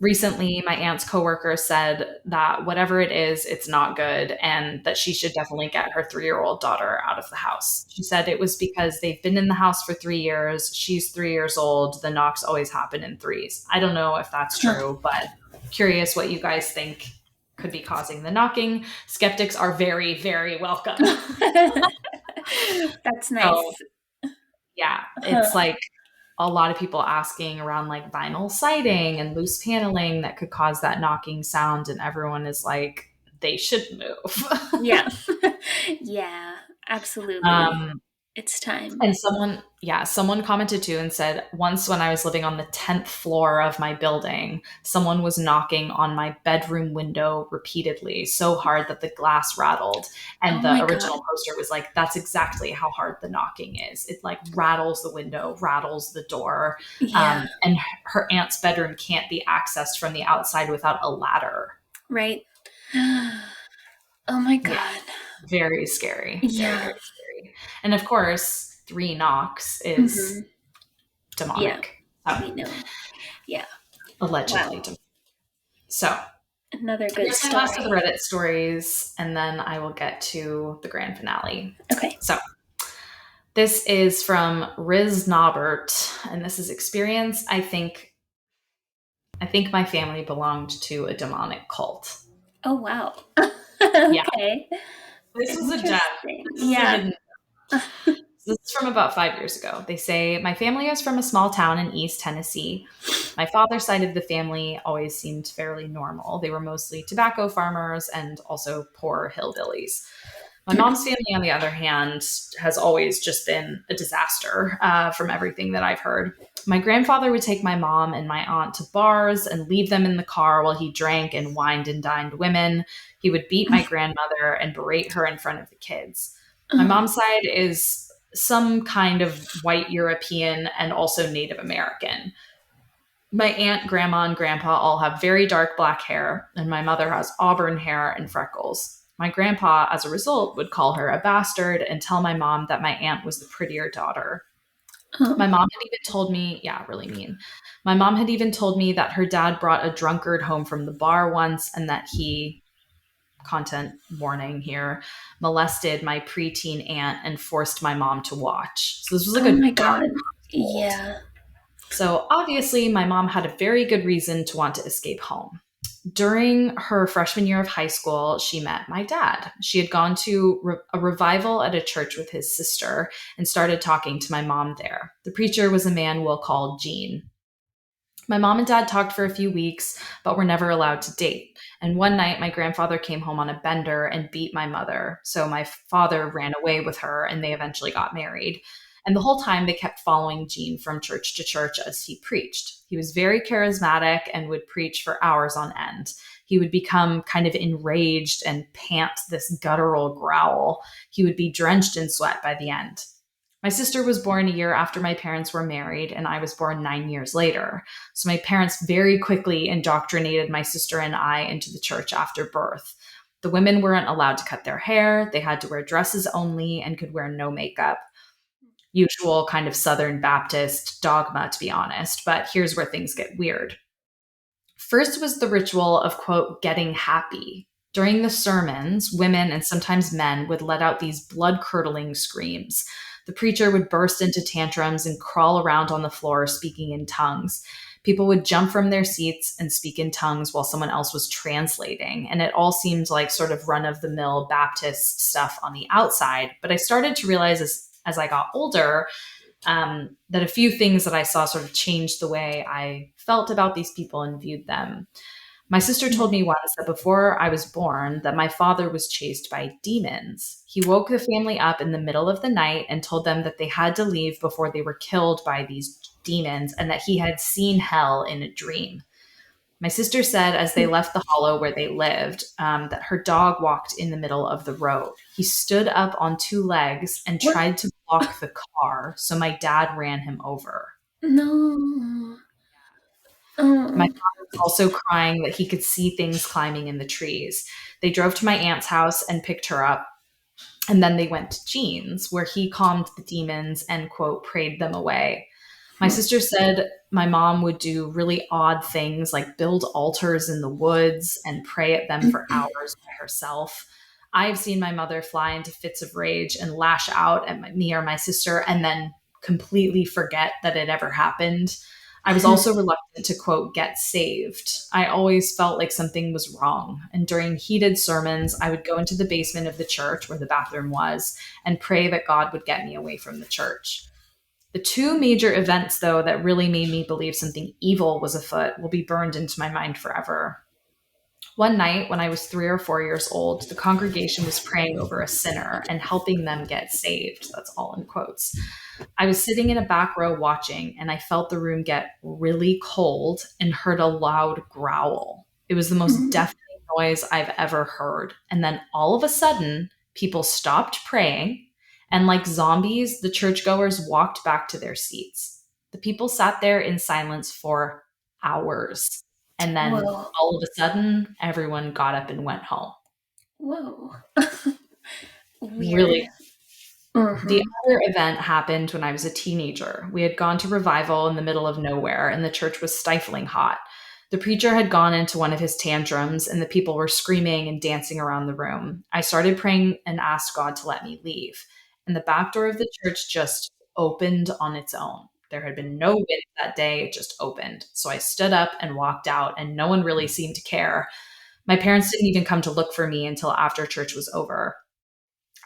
Recently, my aunt's coworker said that whatever it is, it's not good and that she should definitely get her 3-year-old daughter out of the house. She said it was because they've been in the house for 3 years. She's 3 years old. The knocks always happen in threes. I don't know if that's Huh. true, but curious what you guys think could be causing the knocking. Skeptics are very, very welcome. That's So, nice. yeah, Huh. it's like a lot of people asking around like vinyl siding and loose paneling that could cause that knocking sound, and everyone is like, they should move. Yeah. Yeah, absolutely. um, It's time. And someone commented too and said, once when I was living on the 10th floor of my building, someone was knocking on my bedroom window repeatedly, so hard that the glass rattled. And Oh the my God. original poster was like, that's exactly how hard the knocking is. It like rattles the window, rattles the door. Yeah. And her aunt's bedroom can't be accessed from the outside without a ladder. Right. Oh my Yeah, God. very scary. Very, Yeah. very scary. And of course, three knocks is Hmm. Yeah. demonic. So, We know. Yeah. allegedly Wow. demonic. So, Another good here's my last of the story. Reddit stories, and then I will get to the grand finale. Okay. So, this is from Riz Norbert, and this is experience. I think my family belonged to a demonic cult. Oh, wow. Yeah, Okay. this was a gem. Interesting. This is a Yeah. hidden. This is from about 5 years ago. They say, my family is from a small town in East Tennessee. My father's side of the family always seemed fairly normal. They were mostly tobacco farmers and also poor hillbillies. My mom's family, on the other hand, has always just been a disaster from everything that I've heard. My grandfather would take my mom and my aunt to bars and leave them in the car while he drank and wined and dined women. He would beat my grandmother and berate her in front of the kids. My Oh, mom's side is some kind of white European and also Native American. My aunt, grandma, and grandpa all have very dark black hair, and my mother has auburn hair and freckles. My grandpa, as a result, would call her a bastard and tell my mom that my aunt was the prettier daughter. My oh, mom had even told me, yeah, really mean. My mom had even told me that her dad brought a drunkard home from the bar once and that he, content warning here, molested my preteen aunt and forced my mom to watch. So this was like oh a my dark God. household. Yeah. So obviously, my mom had a very good reason to want to escape home. During her freshman year of high school, she met my dad. She had gone to a revival at a church with his sister and started talking to my mom there. The preacher was a man we'll call Gene. My mom and dad talked for a few weeks, but were never allowed to date. And one night, my grandfather came home on a bender and beat my mother. So my father ran away with her, and they eventually got married. And the whole time, they kept following Gene from church to church as he preached. He was very charismatic and would preach for hours on end. He would become kind of enraged and pant this guttural growl. He would be drenched in sweat by the end. My sister was born a year after my parents were married, and I was born 9 years later. So my parents very quickly indoctrinated my sister and I into the church after birth. The women weren't allowed to cut their hair, they had to wear dresses only, and could wear no makeup. Usual kind of Southern Baptist dogma, to be honest, but here's where things get weird. First was the ritual of, quote, getting happy. During the sermons, women and sometimes men would let out these blood curdling screams. The preacher would burst into tantrums and crawl around on the floor speaking in tongues. People would jump from their seats and speak in tongues while someone else was translating. And it all seemed like sort of run of the mill Baptist stuff on the outside. But I started to realize as I got older that a few things that I saw sort of changed the way I felt about these people and viewed them. My sister told me once that before I was born that my father was chased by demons. He woke the family up in the middle of the night and told them that they had to leave before they were killed by these demons and that he had seen hell in a dream. My sister said as they left the hollow where they lived that her dog walked in the middle of the road. He stood up on two legs and What? tried to block the car, so my dad ran him over. No. My Oh. father was also crying that he could see things climbing in the trees. They drove to my aunt's house and picked her up. And then they went to Jean's, where he calmed the demons and, quote, prayed them away. My sister said my mom would do really odd things like build altars in the woods and pray at them for hours by herself. I've seen my mother fly into fits of rage and lash out at me or my sister and then completely forget that it ever happened. I was also reluctant to, quote, get saved. I always felt like something was wrong. And during heated sermons, I would go into the basement of the church where the bathroom was and pray that God would get me away from the church. The two major events, though, that really made me believe something evil was afoot will be burned into my mind forever. One night, when I was 3 or 4 years old, the congregation was praying over a sinner and helping them get saved. That's all in quotes. I was sitting in a back row watching, and I felt the room get really cold and heard a loud growl. It was the most Mm. deafening noise I've ever heard. And then all of a sudden, people stopped praying, and like zombies, the churchgoers walked back to their seats. The people sat there in silence for hours. And then Whoa. all of a sudden, everyone got up and went home. Whoa. Weird. Really. The Mm-hmm. other event happened when I was a teenager. We had gone to revival in the middle of nowhere, and the church was stifling hot. The preacher had gone into one of his tantrums, and the people were screaming and dancing around the room. I started praying and asked God to let me leave. And the back door of the church just opened on its own. There had been no wind that day, it just opened. So I stood up and walked out, and no one really seemed to care. My parents didn't even come to look for me until after church was over.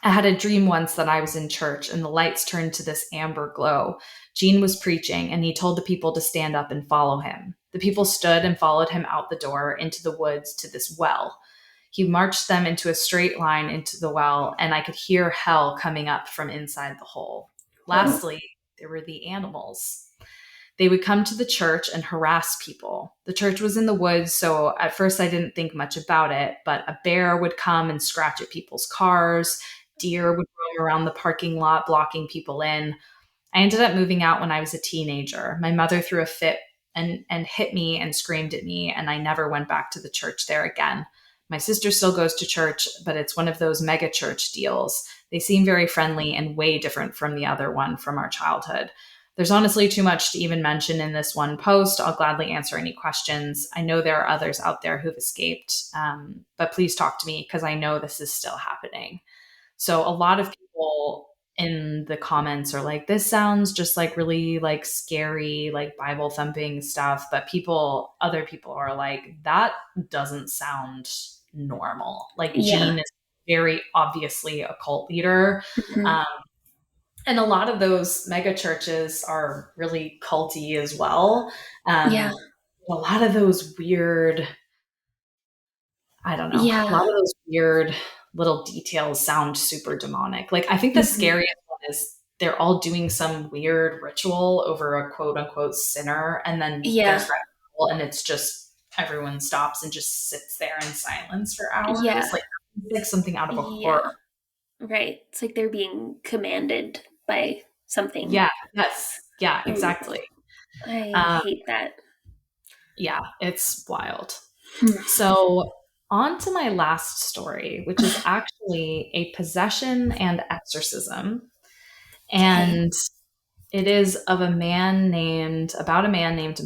I had a dream once that I was in church and the lights turned to this amber glow. Gene was preaching and he told the people to stand up and follow him. The people stood and followed him out the door into the woods to this well. He marched them into a straight line into the well, and I could hear hell coming up from inside the hole. Whoa. Lastly, there were the animals. They would come to the church and harass people. The church was in the woods, so at first I didn't think much about it, but a bear would come and scratch at people's cars. Deer would roam around the parking lot, blocking people in. I ended up moving out when I was a teenager. My mother threw a fit and hit me and screamed at me, and I never went back to the church there again. My sister still goes to church, but it's one of those mega church deals. They seem very friendly and way different from the other one from our childhood. There's honestly too much to even mention in this one post. I'll gladly answer any questions. I know there are others out there who've escaped, but please talk to me because I know this is still happening. So a lot of people in the comments are like, this sounds just like really like scary, like Bible thumping stuff. But other people are like, that doesn't sound normal. Like Yeah. Gene is very obviously a cult leader. Mm-hmm. Um, and a lot of those mega churches are really culty as well. Yeah. A lot of those weird, I don't know, a lot Yeah. of those weird little details sound super demonic. Like, I think the Mm-hmm. scariest one is they're all doing some weird ritual over a quote unquote sinner, and then there's Yeah. that ritual, and it's just everyone stops and just sits there in silence for hours. Yeah. Like something out of a horror. Yeah. Right. It's like they're being commanded by something. Yeah, yes. Yeah, Ooh, exactly. I Um, hate that. yeah, it's wild. Hmm. So, on to my last story, which is actually a possession and exorcism. Okay. And it is about a man named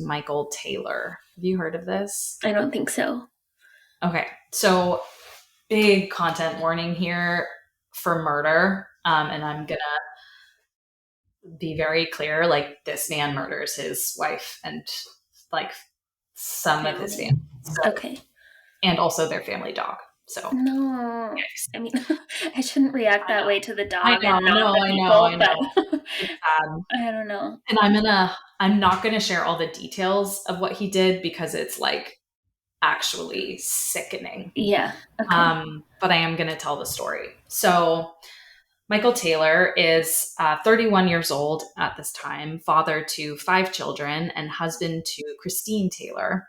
Michael Taylor. Have you heard of this? I don't think so. Okay. So, big content warning here for murder. And I'm going to be very clear, like, this man murders his wife and like some of his Family. family. So, Okay. and also their family dog. So, No. yikes. I mean, I shouldn't react I that know. way to the I dog know, and not no, the I know, I people, know. but It's sad. I don't know. And I'm not gonna share all the details of what he did because it's like actually sickening. Yeah. Okay. But I am gonna tell the story. So Michael Taylor is 31 years old at this time, father to 5 children, and husband to Christine Taylor.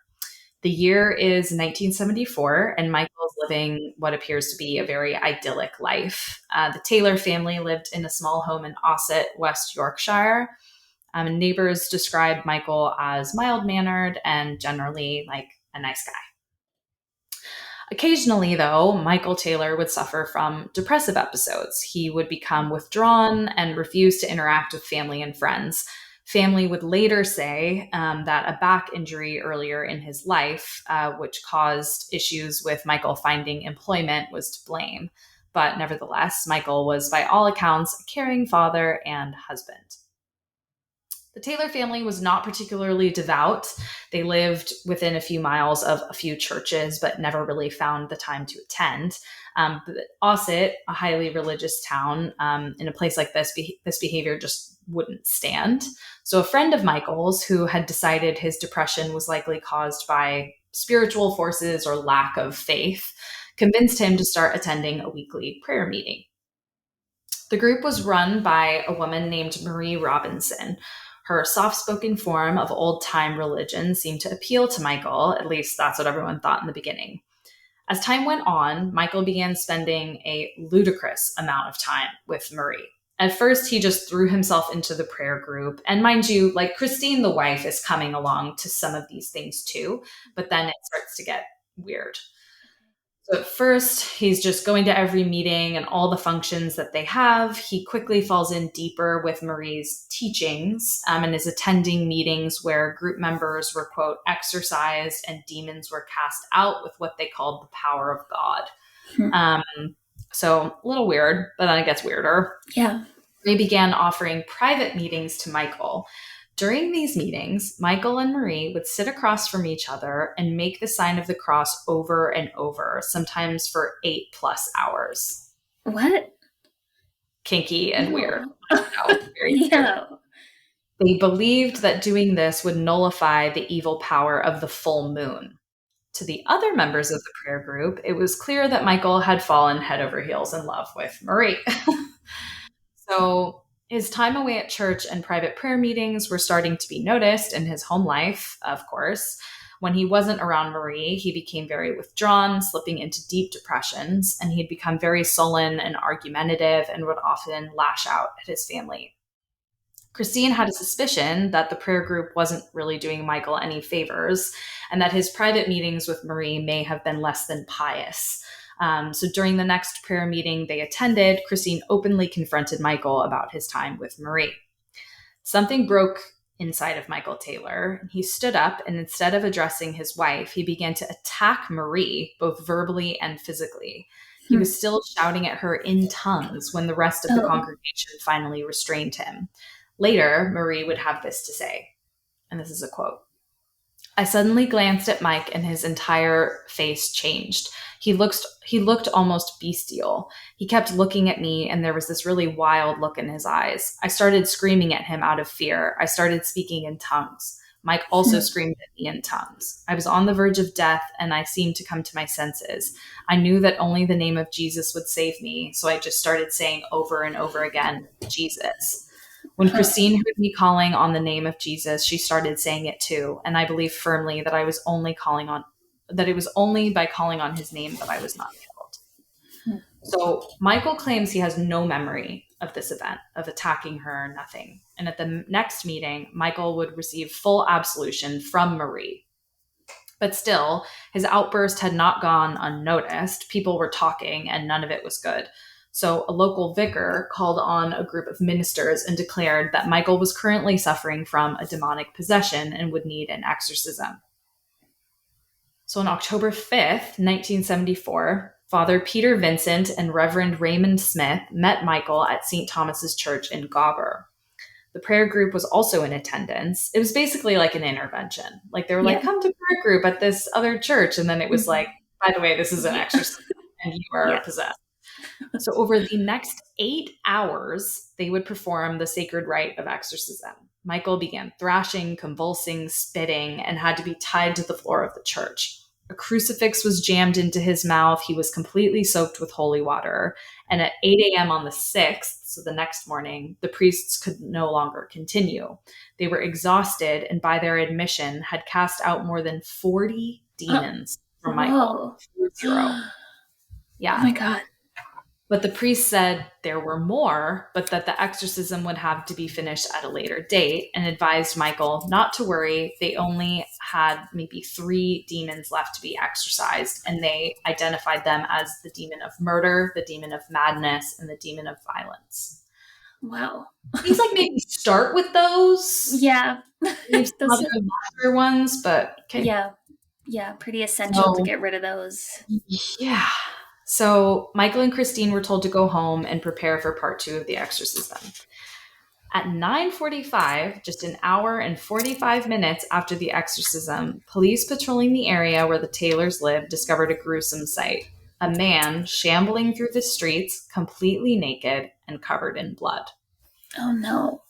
The year is 1974, and Michael is living what appears to be a very idyllic life. The Taylor family lived in a small home in Ossett, West Yorkshire. Neighbors described Michael as mild mannered and generally like a nice guy. Occasionally, though, Michael Taylor would suffer from depressive episodes. He would become withdrawn and refuse to interact with family and friends. Family would later say that a back injury earlier in his life, which caused issues with Michael finding employment, was to blame. But nevertheless, Michael was, by all accounts, a caring father and husband. The Taylor family was not particularly devout. They lived within a few miles of a few churches, but never really found the time to attend. But Ossett, a highly religious town, in a place like this, this behavior just wouldn't stand. So a friend of Michael's, who had decided his depression was likely caused by spiritual forces or lack of faith convinced him to start attending a weekly prayer meeting. The group was run by a woman named Marie Robinson. Her soft spoken form of old time religion seemed to appeal to Michael, at least that's what everyone thought in the beginning. As time went on, Michael began spending a ludicrous amount of time with Marie. At first, he just threw himself into the prayer group. And mind you, like Christine, the wife, is coming along to some of these things too, but then it starts to get weird. So at first, he's just going to every meeting and all the functions that they have. He quickly falls in deeper with Marie's teachings and is attending meetings where group members were, quote, exorcised and demons were cast out with what they called the power of God. So a little weird, but then it gets weirder. Yeah. They began offering private meetings to Michael. During these meetings, Michael and Marie would sit across from each other and make the sign of the cross over and over, sometimes for 8+ hours. What? Kinky and weird. I know, very Yeah. weird. They believed that doing this would nullify the evil power of the full moon. To the other members of the prayer group, it was clear that Michael had fallen head over heels in love with Marie. So his time away at church and private prayer meetings were starting to be noticed in his home life, of course. When he wasn't around Marie, he became very withdrawn, slipping into deep depressions, and he'd become very sullen and argumentative and would often lash out at his family. Christine had a suspicion that the prayer group wasn't really doing Michael any favors and that his private meetings with Marie may have been less than pious. So during the next prayer meeting they attended, Christine openly confronted Michael about his time with Marie. Something broke inside of Michael Taylor. He stood up and instead of addressing his wife, he began to attack Marie, both verbally and physically. He was still shouting at her in tongues when the rest of the congregation finally restrained him. Later, Marie would have this to say, and this is a quote. I suddenly glanced at Mike and his entire face changed. He looked almost bestial. He kept looking at me and there was this really wild look in his eyes. I started screaming at him out of fear. I started speaking in tongues. Mike also screamed at me in tongues. I was on the verge of death and I seemed to come to my senses. I knew that only the name of Jesus would save me, so I just started saying over and over again, Jesus. When Christine heard me calling on the name of Jesus, she started saying it too, and I believe firmly that it was only by calling on his name that I was not killed. So Michael claims he has no memory of this event, of attacking her, nothing. And at the next meeting, Michael would receive full absolution from Marie. But still, his outburst had not gone unnoticed. People were talking, and none of it was good. So a local vicar called on a group of ministers and declared that Michael was currently suffering from a demonic possession and would need an exorcism. So on October 5th, 1974, Father Peter Vincent and Reverend Raymond Smith met Michael at St. Thomas's Church in Gobber. The prayer group was also in attendance. It was basically like an intervention. Like they were like, come to prayer group at this other church. And then it was like, by the way, this is an exorcism and you are possessed. So over the next 8 hours, they would perform the sacred rite of exorcism. Michael began thrashing, convulsing, spitting, and had to be tied to the floor of the church. A crucifix was jammed into his mouth. He was completely soaked with holy water. And at 8 a.m. on the 6th, so the next morning, the priests could no longer continue. They were exhausted and by their admission had cast out more than 40 demons from Michael. 0. Yeah. Oh my God. But the priest said there were more, but that the exorcism would have to be finished at a later date and advised Michael not to worry. They only had maybe 3 demons left to be exorcised, and they identified them as the demon of murder, the demon of madness, and the demon of violence. Wow. Seems like maybe start with those. Yeah. Leave some other lesser ones, but okay. Yeah, pretty essential to get rid of those. Yeah. So Michael and Christine were told to go home and prepare for part 2 of the exorcism. At 9:45, just an hour and 45 minutes after the exorcism, police patrolling the area where the Taylors lived discovered a gruesome sight. A man shambling through the streets, completely naked and covered in blood. Oh no.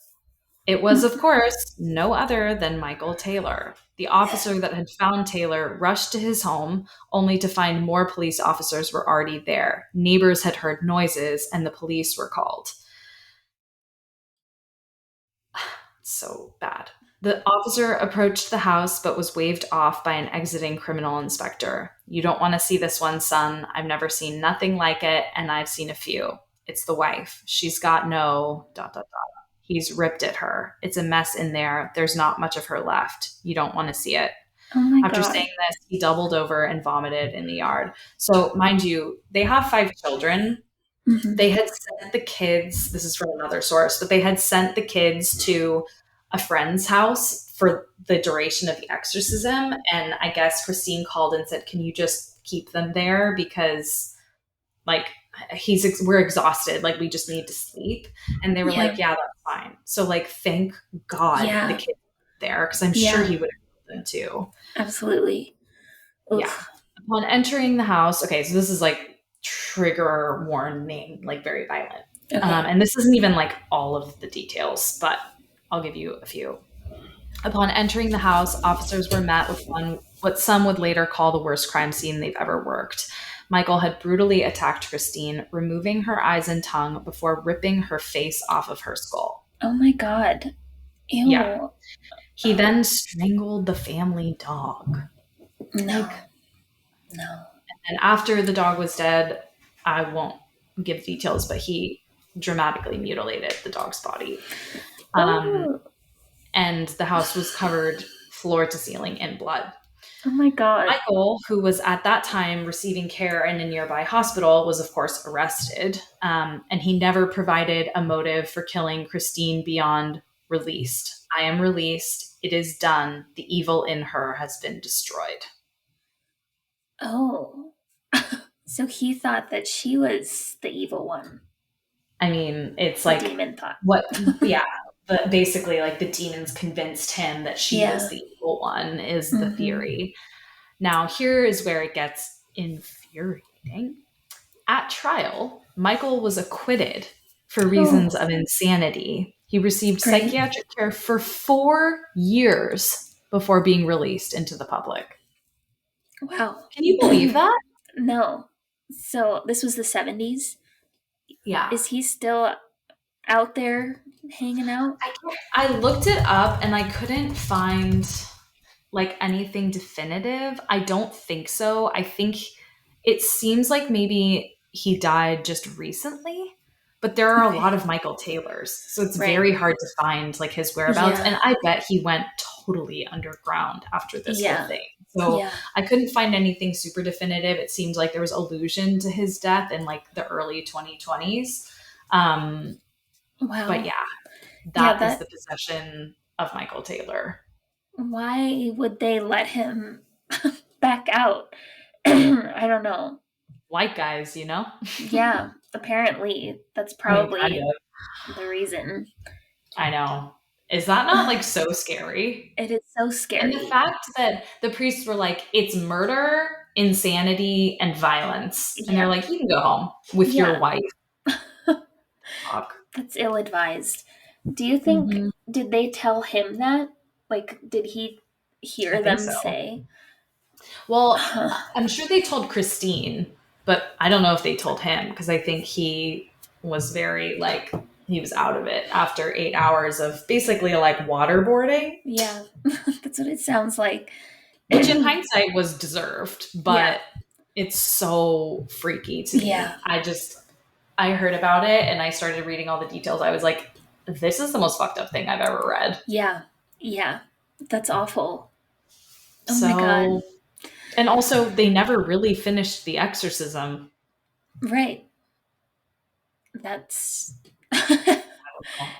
It was, of course, no other than Michael Taylor. The officer that had found Taylor rushed to his home, only to find more police officers were already there. Neighbors had heard noises, and the police were called. So bad. The officer approached the house but was waved off by an exiting criminal inspector. You don't want to see this one, son. I've never seen nothing like it, and I've seen a few. It's the wife. She's got no dot dot dot. He's ripped at her. It's a mess in there. There's not much of her left. You don't want to see it. Oh my After God. saying this, he doubled over and vomited in the yard. So, mind you, they have 5 children. Mm-hmm. They had sent the kids, this is from another source, but they had sent the kids to a friend's house for the duration of the exorcism. And I guess Christine called and said, "Can you just keep them there? Because like we're exhausted. Like we just need to sleep." And they were Yeah. like, "Yeah, that's fine." So like, thank God the Yeah. kids were there because I'm sure Yeah. he would have killed them too. Absolutely. Yeah. Oof. Upon entering the house, okay, so this is like trigger warning, like very violent. Okay. And this isn't even like all of the details, but I'll give you a few. Upon entering the house, officers were met with what some would later call the worst crime scene they've ever worked. Michael had brutally attacked Christine, removing her eyes and tongue before ripping her face off of her skull. Oh my God. Ew. Yeah. He then strangled the family dog. No. Like, no. and after the dog was dead, I won't give details, but he dramatically mutilated the dog's body. Oh. And the house was covered floor to ceiling in blood. Oh my God. Michael, who was at that time receiving care in a nearby hospital, was of course arrested. And he never provided a motive for killing Christine beyond released. I am released. It is done. The evil in her has been destroyed. Oh. So he thought that she was the evil one. I mean, it's The like demon thought. what, yeah, but basically, like the demons convinced him that she Yeah. was the evil one, is the Mhm. theory. Now, here is where it gets infuriating. At trial, Michael was acquitted for reasons of insanity. He received Great. psychiatric care for 4 years before being released into the public. Wow. Can you believe that? No. So this was the 70s. Yeah. Is he still out there hanging out? I looked it up and I couldn't find like anything definitive. I don't think so. I think it seems like maybe he died just recently, but there are a lot of Michael Taylors. So it's Right. very hard to find like his whereabouts. Yeah. And I bet he went totally underground after this Yeah. whole thing. So Yeah. I couldn't find anything super definitive. It seems like there was allusion to his death in like the early 2020s. Wow. But yeah, that is the possession of Michael Taylor. Why would they let him back out? I don't know. White guys, you know? Yeah, apparently that's probably I mean, kind of. the reason. I know. Is that not like so scary? It is so scary. And the fact that the priests were like, it's murder, insanity, and violence. And they're like, you can go home with your wife. That's ill-advised. Do you think, did they tell him that? Like, did he hear them say? Well, I'm sure they told Christine, but I don't know if they told him because I think he was very like, he was out of it after 8 hours of basically like waterboarding. Yeah, that's what it sounds like. Which in hindsight was deserved, but it's so freaky to me. Yeah. I heard about it and I started reading all the details. I was like, this is the most fucked up thing I've ever read. Yeah. Yeah. That's awful. Oh my God. And also, they never really finished the exorcism. Right. That's...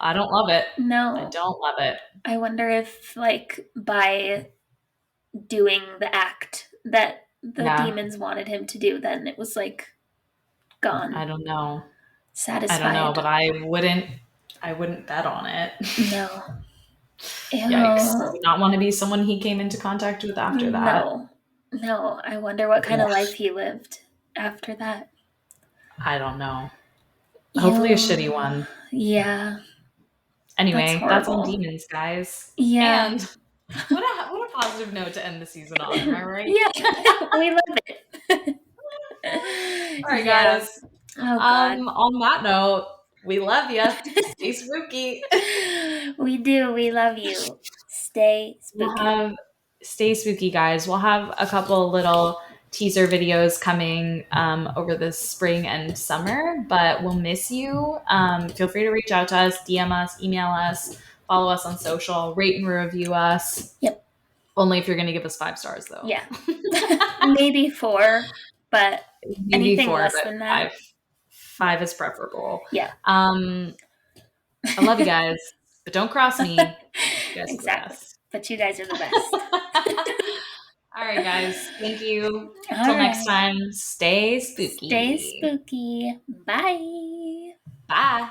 I don't love it. No. I don't love it. I wonder if, like, by doing the act that the demons wanted him to do, then it was, like, gone. I don't know. Satisfied. I don't know, but I wouldn't bet on it. No. Yikes. I would not want to be someone he came into contact with after that. No. I wonder what kind of life he lived after that. I don't know. Hopefully a shitty one. Yeah. Anyway, that's on demons, guys. Yeah. And What a positive note to end the season on. Am I right? Yeah, we love it. All right, Yeah. guys. Oh God. On that note, we love you. Stay spooky. We do. We love you. Stay spooky. Stay spooky, guys. We'll have a couple little teaser videos coming over the spring and summer, but we'll miss you. Feel free to reach out to us, DM us, email us, follow us on social, rate and review us. Yep. Only if you're going to give us 5 stars, though. Yeah. Maybe 4, but Maybe anything 4, less but than that. 5 is preferable. Yeah. I love you guys, but don't cross me. You guys exactly. are the best. But you guys are the best. All right, guys. Thank you. All Till right. next time, stay spooky. Stay spooky. Bye. Bye.